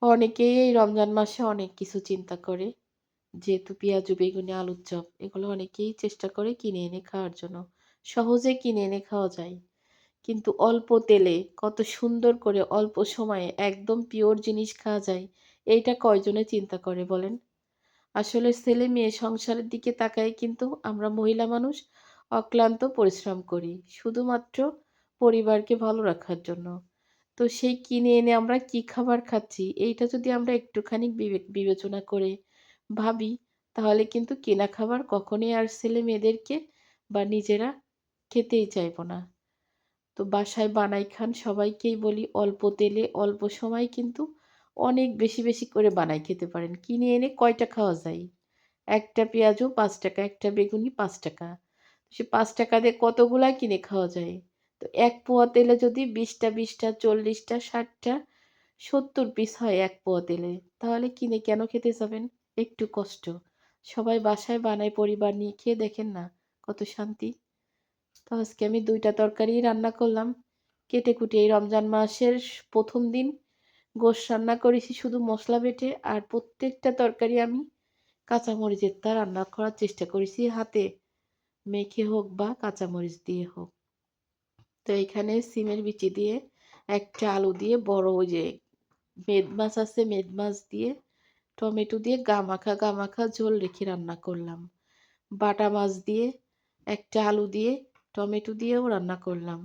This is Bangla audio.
অনেকেই এই রমজান মাসে অনেক কিছু চিন্তা করে। যেহেতু পেঁয়াজু, বেগুনি, আলুর চপ এগুলো অনেকেই চেষ্টা করে কিনে এনে খাওয়ার জন্য। সহজে কিনে এনে খাওয়া যায়। কিন্তু অল্প তেলে কত সুন্দর করে অল্প সময়ে একদম পিওর জিনিস খাওয়া যায়, এইটা কয়জনে চিন্তা করে বলেন? আসলে ছেলে-মেয়ে সংসারের দিকে তাকায় কিন্তু আমরা মহিলা মানুষ অক্লান্ত পরিশ্রম করি। শুধুমাত্র পরিবারকে ভালো রাখার জন্য। তো সেই কিনে এনে আমরা কি খাবার খাচ্ছি, এইটা যদি আমরা একটুখানি বিবেচনা করে ভাবি, তাহলে কিন্তু কেনা খাবার কখনোই আর ছেলে-মেয়েদেরকে বা নিজেরা খেতেই চাইব না। তো বাসায় বানাই খান সবাইকেই বলি অল্প তেলে অল্প সময়ে কিন্তু অনেক বেশি, বেশি করে বানাই খেতে পারেন। কিনে এনে কয়টা খাওয়া যায়? একটা পেঁয়াজু ৳৫, একটা বেগুনি ৳৫। সে ৳৫ দিয়ে কতগুলা কিনে খাওয়া যায়? তো ১ পোয়া তেলে যদি ২০টা, ৪০টা, ৬০টা, ৭০ পিস হয় ১ পোয়া তেলে। তাহলে কিনে কেন খেতে যাবেন? একটু কষ্ট। সবাই বাসায় বানায় পরিবার নিয়ে খেয়ে দেখেন না কত শান্তি। তো আজকে আমি ২ টা তরকারিই রান্না করলাম। কেটে-কুটে এই রমজান মাসের ১ম দিন গোশত রান্না করেছি শুধু মসলা বেটে আর প্রত্যেকটা তরকারি আমি কাঁচামরিচের রান্না করার চেষ্টা করেছি হাতে মেখে হোক বা কাঁচামরিচ দিয়ে হোক। তো এখানে সিমের বিচি দিয়ে, একটা আলু দিয়ে বড় ওই যে মেদ মাছ আছে, মেদ মাছ দিয়ে টমেটো দিয়ে গা মাখা ঝোল রেখে রান্না করলাম। বাটা মাছ দিয়ে, একটা আলু দিয়ে, টমেটো দিয়েও রান্না করলাম।